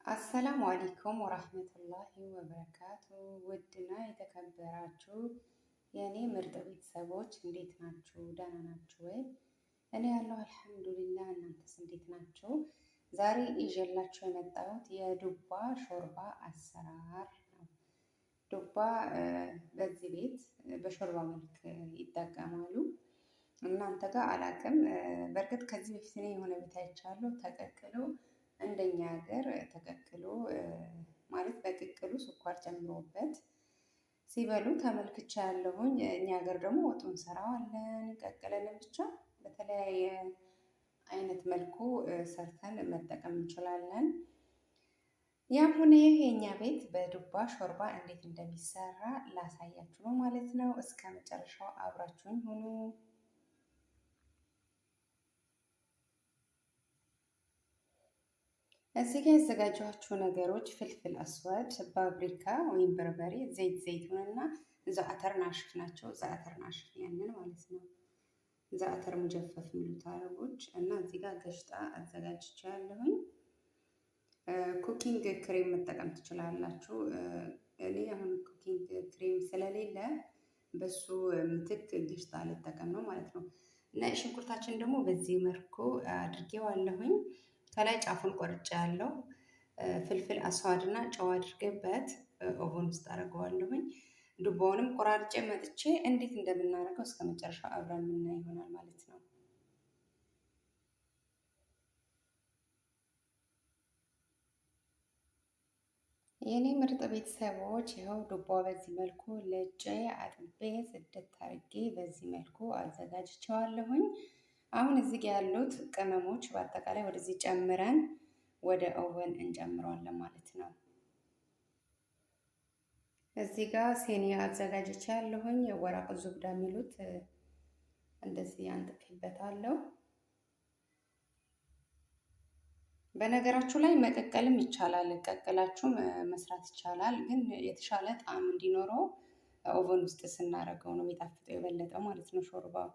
አሰላሙ አለይኩም ወራህመቱላሂ ወበረካቱ። ውድና የተከበራችሁ የእኔ ምርጥ ቤተሰቦች እንዴት ናችሁ? ደህና ናችሁ ወይ? እኔ ያለው አልሐምዱሊላህ። እናንተስ እንዴት ናችሁ? ዛሬ ይዤላችሁ የመጣሁት የዱባ ሾርባ አሰራር ነው። ዱባ በዚህ ቤት በሾርባ መልክ ይጠቀማሉ። እናንተ ጋር አላቅም። በእርግጥ ከዚህ በፊት እኔ የሆነ ቤት አይቻለሁ ተቀቅሎ እንደኛ ሀገር ተቀቅሎ ማለት በቅቅሉ ስኳር ጨምሮበት ሲበሉ ተመልክቻ ያለሁኝ። እኛ ሀገር ደግሞ ወጡ እንሰራዋለን ቀቅለንም ብቻ በተለያየ አይነት መልኩ ሰርተን መጠቀም እንችላለን። ያም ሆነ ይህ የኛ ቤት በዱባ ሾርባ እንዴት እንደሚሰራ ላሳያችሁ ነው ማለት ነው። እስከ መጨረሻው አብራችሁኝ ሁኑ። እዚህ ጋር ያዘጋጇቸው ነገሮች ፍልፍል አስዋድ፣ ፓፕሪካ ወይም በርበሬ፣ ዘይቱንና ዘአተር ናሽፍ ናቸው። ዘአተር ናሽፍ ያንን ማለት ነው። ዘአተር ሙጀፈፍ የሚሉት አረቦች እና እዚህ ጋር ገሽጣ አዘጋጅቻ ያለሁኝ። ኩኪንግ ክሬም መጠቀም ትችላላችሁ። እኔ አሁን ኩኪንግ ክሬም ስለሌለ በሱ ምትክ ገሽጣ ልጠቀም ነው ማለት ነው። እና ሽንኩርታችን ደግሞ በዚህ መልኩ አድርጌዋለሁኝ። ከላይ ጫፉን ቆርጬ ያለው ፍልፍል አስዋድ እና ጨው አድርጌበት ኦቨን ውስጥ አደርገዋለሁኝ። ዱባውንም ቆራርጬ መጥቼ እንዴት እንደምናደርገው እስከ መጨረሻው አብረን የምናይ ይሆናል ማለት ነው። የኔ ምርጥ ቤተሰቦች ይኸው ዱባው በዚህ መልኩ ልጬ አጥቤ ጽድት አድርጌ በዚህ መልኩ አዘጋጅቼዋለሁኝ። አሁን እዚህ ጋር ያሉት ቅመሞች በአጠቃላይ ወደዚህ ጨምረን ወደ ኦቨን እንጨምረዋለን ማለት ነው። እዚህ ጋር ሴኒያ አዘጋጅቼ ያለሁኝ ወራቅ ዙብዳ የሚሉት እንደዚህ አንጥፌበታለሁ። በነገራችሁ ላይ መቀቀልም ይቻላል፣ ቀቅላችሁም መስራት ይቻላል። ግን የተሻለ ጣዕም እንዲኖረው ኦቨን ውስጥ ስናደርገው ነው የሚጣፍጠው የበለጠ ማለት ነው ሾርባው።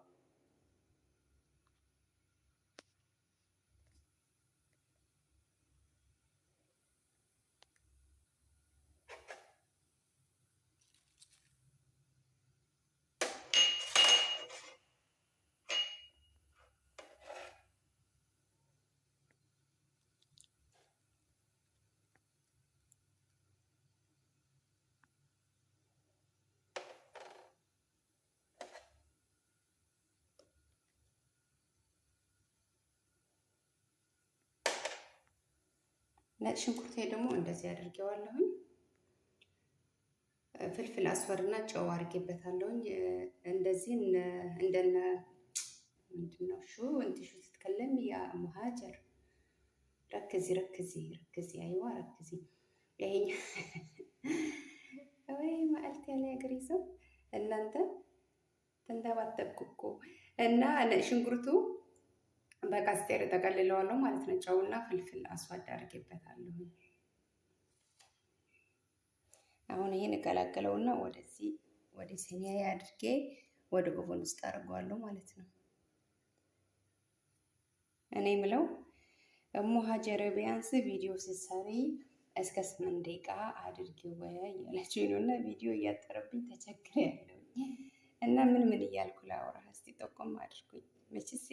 ነጭ ሽንኩርቴ ደግሞ እንደዚህ አድርጌዋለሁኝ። ፍልፍል አስዋድ እና ጨው አድርጌበታለሁኝ። እንደዚህ እንደነ ምንድነው ሹ እንትሹ ስትከለም ያ ሙሃጀር ረክዚ ረክዚ ረክዚ አይዋ ረክዚ ይሄኛ ወይ ማልት ያለ ያገሬ ሰው እናንተ ተንተባተብኩ እና ነጭ ሽንኩርቱ በቃስቴር ተቀልለዋለሁ ማለት ነው። ጨውና ፍልፍል አስዋድ አድርጌበታለሁ። አሁን ይሄን እቀላቅለውና ወደዚህ ወደ ሲኒያ አድርጌ ወደ ኦቨን ውስጥ አደርገዋለሁ ማለት ነው። እኔ ምለው እሙ ሀጀር ቢያንስ ቪዲዮ ስትሰሪ እስከ 8 ደቂቃ አድርጊው ወይ ያላችሁ ነውና ቪዲዮ እያጠረብኝ ተቸግሬያለሁ። እና ምን እያልኩ ላወራ እስቲ ጠቆም አድርጉኝ። መቼስ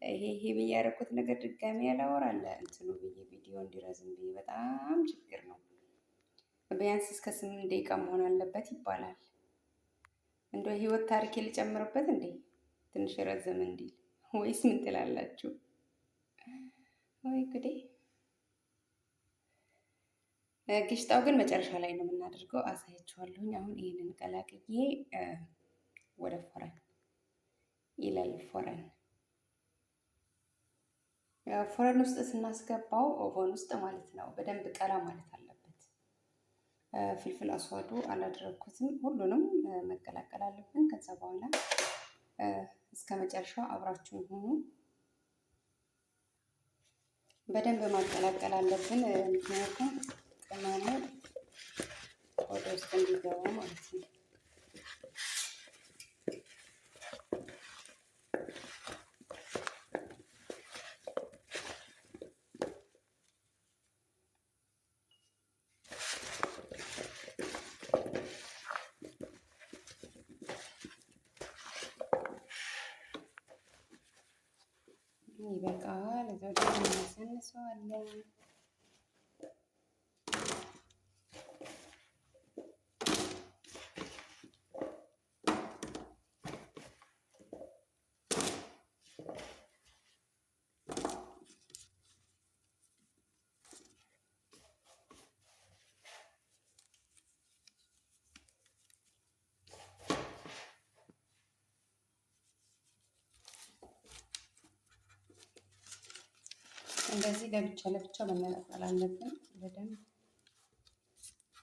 ይሄ ብያረኩት ነገር ድጋሚ ያላወራለ እንትኑ ብዬ ቪዲዮ እንዲረዝም ብዬ በጣም ችግር ነው። ቢያንስ እስከ 8 ደቂቃ መሆን አለበት ይባላል። እንደው ህይወት ታሪክ ልጨምርበት እንዴ ትንሽ ረዘም እንዲል ወይስ ምን ትላላችሁ? ወይ ጉዴ! ግሽጣው ግን መጨረሻ ላይ ነው የምናደርገው፣ አሳያችኋለሁኝ። አሁን ይሄንን ቀላቅዬ ወደ ፎረን ይላል ፎረን ፎረን ውስጥ ስናስገባው ኦቨን ውስጥ ማለት ነው በደንብ ቀላ ማለት አለበት። ፍልፍል አስዋዱ አላደረኩትም፣ ሁሉንም መቀላቀል አለብን። ከዛ በኋላ እስከ መጨረሻው አብራችሁ ሆኑ። በደንብ ማቀላቀል አለብን፣ ምክንያቱም ቅመሙ ወደ ውስጥ እንዲገባ ማለት ነው። ይበቃዋል። እዛው ደግሞ እናሳንሰዋለን። እንደዚህ ለብቻ ለብቻ መነጣጠል አለብን በደንብ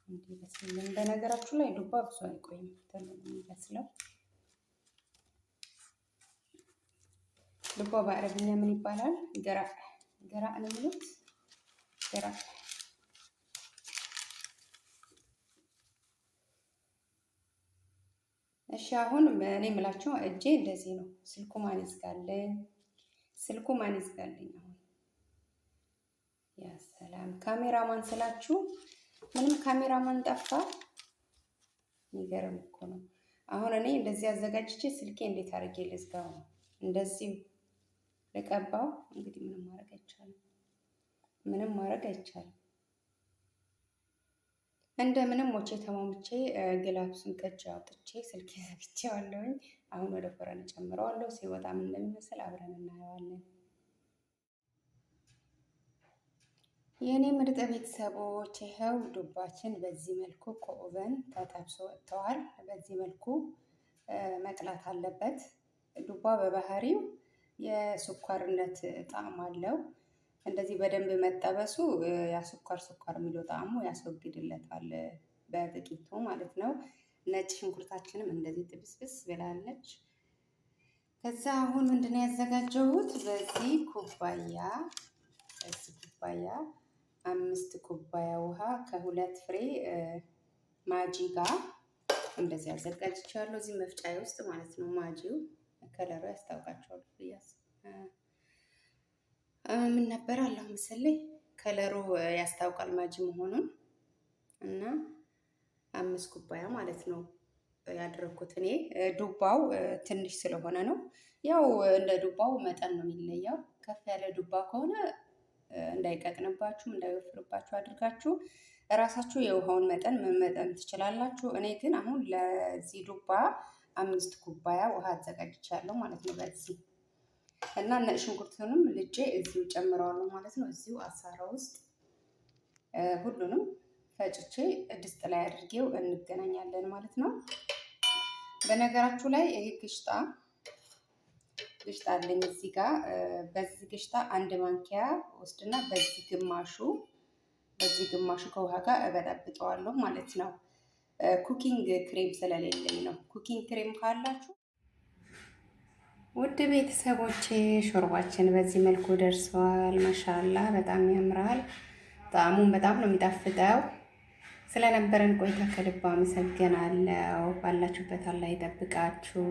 እንዲበስልልን። በነገራችሁ ላይ ዱባ ብዙ አይቆይም፣ ቶሎ ነው የሚበስለው። ዱባ በአረብኛ ምን ይባላል? ገራእ ገራእ ነው የሚሉት። ገራእ እሺ። አሁን እኔ የምላችሁ እጄ እንደዚህ ነው። ስልኩ ማን ይዝጋልኝ? ስልኩ ማን ይዝጋልኝ? አሁን ያ ሰላም ካሜራማን ስላችሁ ምንም ካሜራማን ጠፋ። የሚገርም እኮ ነው። አሁን እኔ እንደዚህ አዘጋጅቼ ስልኬ እንዴት አድርጌ ልዝጋው ነው? እንደዚህ ልቀባው? እንግዲህ ምንም ማድረግ አይቻልም። ምንም ማድረግ አይቻልም። እንደምንም ሞቼ ተማምቼ ግላብሱን ከእጅ አውጥቼ ስልኬ ዘግቼዋለሁኝ። አሁን ወደ ፍረን ጨምረዋለሁ። ሲወጣ ምን እንደሚመስል አብረን እናየዋለን። የኔ ምርጥ ቤተሰቦች ይኸው ዱባችን በዚህ መልኩ ከኦቨን ተጠብሶ ወጥተዋል። በዚህ መልኩ መቅላት አለበት። ዱባ በባህሪው የስኳርነት ጣዕም አለው። እንደዚህ በደንብ መጠበሱ ያስኳር ስኳር የሚለው ጣዕሙ ያስወግድለታል፣ በጥቂቱ ማለት ነው። ነጭ ሽንኩርታችንም እንደዚህ ጥብስብስ ብላለች። ከዛ አሁን ምንድነው ያዘጋጀሁት? በዚህ ኩባያ 5 ኩባያ ውሃ ከ2 ፍሬ ማጂ ጋር እንደዚህ አዘጋጅቻለሁ። እዚህ መፍጫዬ ውስጥ ማለት ነው። ማጂው ከለሩ ያስታውቃቸዋል ብያስ ምን ነበር አላህ መሰለኝ ከለሩ ያስታውቃል ማጂ መሆኑን። እና 5 ኩባያ ማለት ነው ያደረኩት እኔ። ዱባው ትንሽ ስለሆነ ነው። ያው እንደ ዱባው መጠን ነው የሚለየው። ከፍ ያለ ዱባ ከሆነ እንዳይቀጥንባችሁ እንዳይወፍርባችሁ አድርጋችሁ እራሳችሁ የውሃውን መጠን መመጠን ትችላላችሁ። እኔ ግን አሁን ለዚህ ዱባ 5 ኩባያ ውሃ አዘጋጅቻለሁ ማለት ነው በዚህ። እና ነጭ ሽንኩርቱንም ልጬ እዚሁ ጨምረዋለሁ ማለት ነው። እዚሁ አሳራ ውስጥ ሁሉንም ፈጭቼ ድስት ላይ አድርጌው እንገናኛለን ማለት ነው። በነገራችሁ ላይ ይሄ ግሽጣ አለኝ እዚህ ጋር። በዚህ ግሽጣ 1 ማንኪያ ወስድና በዚህ ግማሹ ከውሃ ጋር እበጠብጠዋለሁ ማለት ነው። ኩኪንግ ክሬም ስለሌለኝ ነው። ኩኪንግ ክሬም ካላችሁ ውድ ቤተሰቦቼ ሾርባችን በዚህ መልኩ ደርሰዋል። ማሻአላ በጣም ያምራል። ጣዕሙን በጣም ነው የሚጣፍጠው። ስለነበረን ቆይታ ከልብ አመሰግናለሁ። ባላችሁበት አላህ ይጠብቃችሁ።